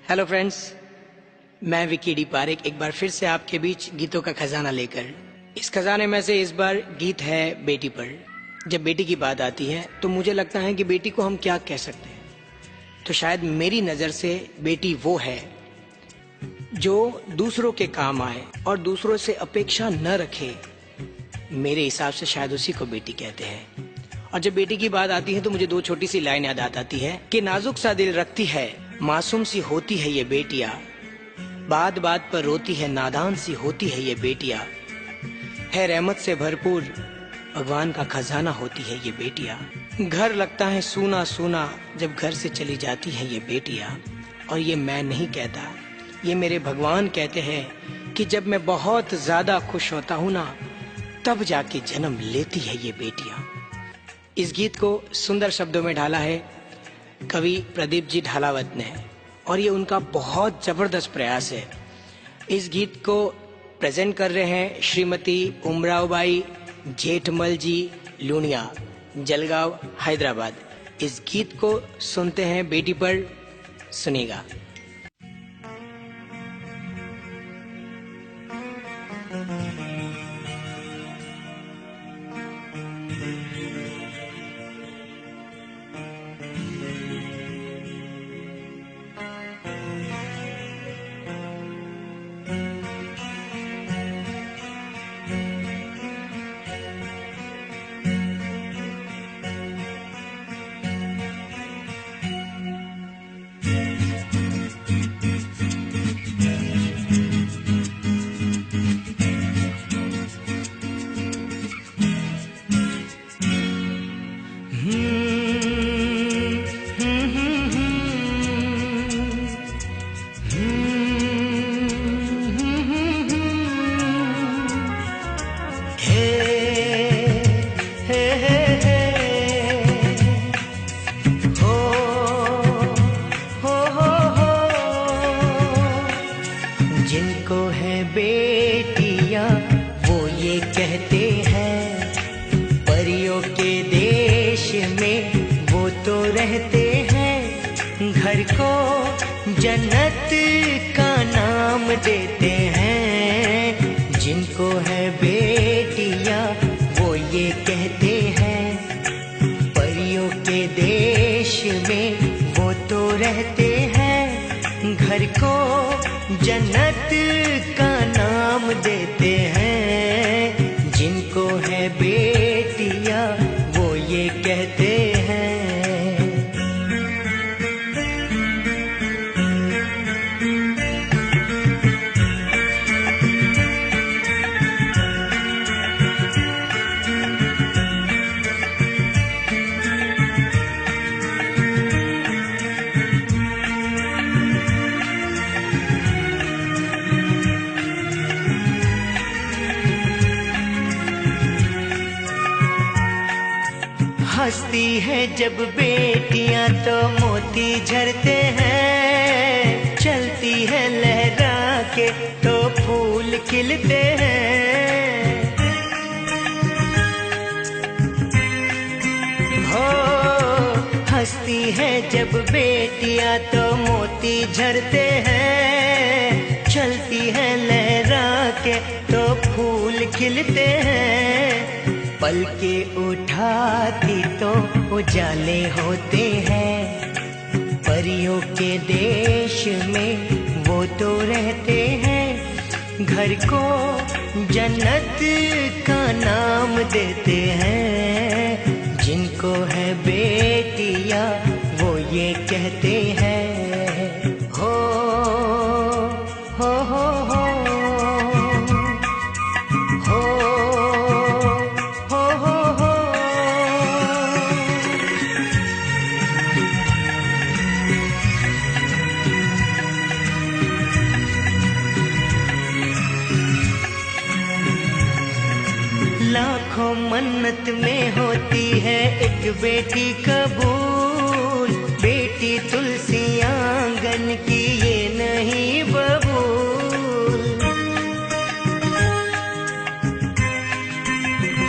Hello friends, मैं Vicky D Parekh एक बार फिर से आपके बीच गीतों का खजाना लेकर। इस खजाने में से इस बार गीत है बेटी पर। जब बेटी की बात आती है तो मुझे लगता है कि बेटी को हम क्या कह सकते हैं। तो शायद मेरी नज़र से बेटी वो है जो दूसरों के काम आए और दूसरों से अपेक्षा न रखे। मेरे हिसाब से शायद उसी को बेटी कहते हैं। और जब बेटी की बात आती है तो मुझे दो छोटी सी लाइन याद आती है कि नाजुक सा दिल रखती है, मासूम सी होती है ये बेटियां, बात बात पर रोती है, नादान सी होती है ये बेटियां, है रहमत से भरपूर भगवान का खजाना होती है ये बेटियां। घर लगता है सूना सूना जब घर से चली जाती है ये बेटियां। और ये मैं नहीं कहता, ये मेरे भगवान कहते हैं कि जब मैं बहुत ज्यादा खुश होता हूँ ना, तब जाके जन्म लेती है ये बेटियां। इस गीत को सुंदर शब्दों में ढाला है कवि प्रदीप जी ढालावत ने, और ये उनका बहुत जबरदस्त प्रयास है। इस गीत को प्रेजेंट कर रहे हैं श्रीमती उमरावबाई जेठमल जी लूनिया, जलगांव, हैदराबाद। इस गीत को सुनते हैं बेटी पर, सुनिएगा। जिनको है बेटियां वो ये कहते हैं, परियों के देश में वो तो रहते हैं, घर को जन्नत का नाम देते हैं। जिनको है बेटियां वो ये कहते हैं, परियों के देश में वो तो रहते हैं, घर को जन्नत का नाम देते हैं। जिनको है बेटियां वो ये कहते हैं। हंसती है जब बेटियां तो मोती झरते हैं, चलती है लहरा के तो फूल खिलते हैं। हो हंसती है जब बेटियां तो मोती झरते हैं, चलती है लहरा के तो फूल खिलते हैं। पल के उठाती तो उजाले होते हैं, परियों के देश में वो तो रहते हैं, घर को जन्नत का नाम देते हैं। जिनको है बेटियां वो ये कहते हैं। हो हो हो हो लाखों मन्नत में होती है एक बेटी कबूल, बेटी तुलसी आंगन की ये नहीं बबूल।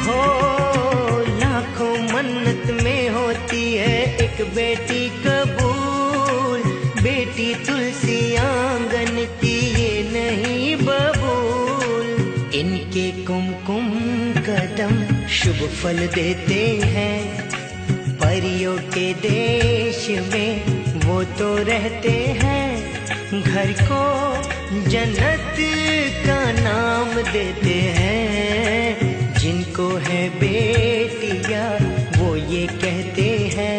हो लाखों मन्नत में होती है एक बेटी कबूल, बेटी तुलसी तुलसी आंगन की ये नहीं बबूल। इनके कुमकुम कदम शुभ फल देते हैं, परियों के देश में वो तो रहते हैं। घर को जन्नत का नाम देते हैं, जिनको है बेटियां वो ये कहते हैं।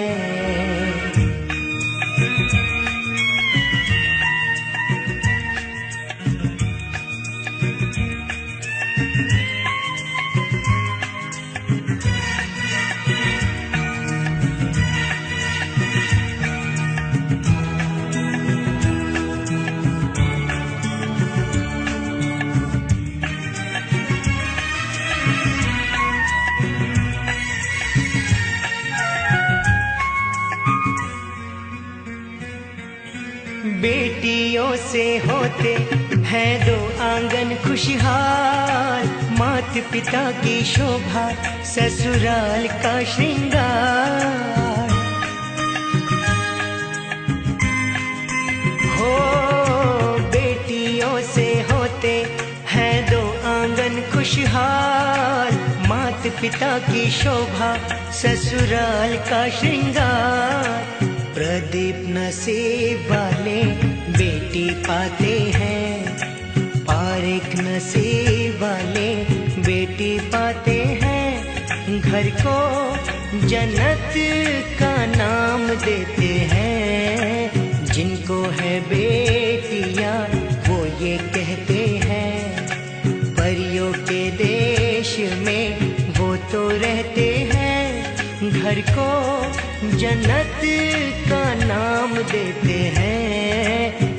बेटियों से होते हैं दो आंगन खुशहाल, मात पिता की शोभा ससुराल का श्रृंगार। हो बेटियों से होते हैं दो आंगन खुशहाल, मात पिता की शोभा ससुराल का श्रृंगार। प्रदीप नसीब वाले बेटी पाते हैं, पारेख नसीब वाले बेटी पाते हैं। घर को जन्नत का नाम देते हैं, जिनको है बेटियां वो ये कहते हैं। परियों के देश में वो तो रहते हैं, घर को जन्नत का नाम देते हैं।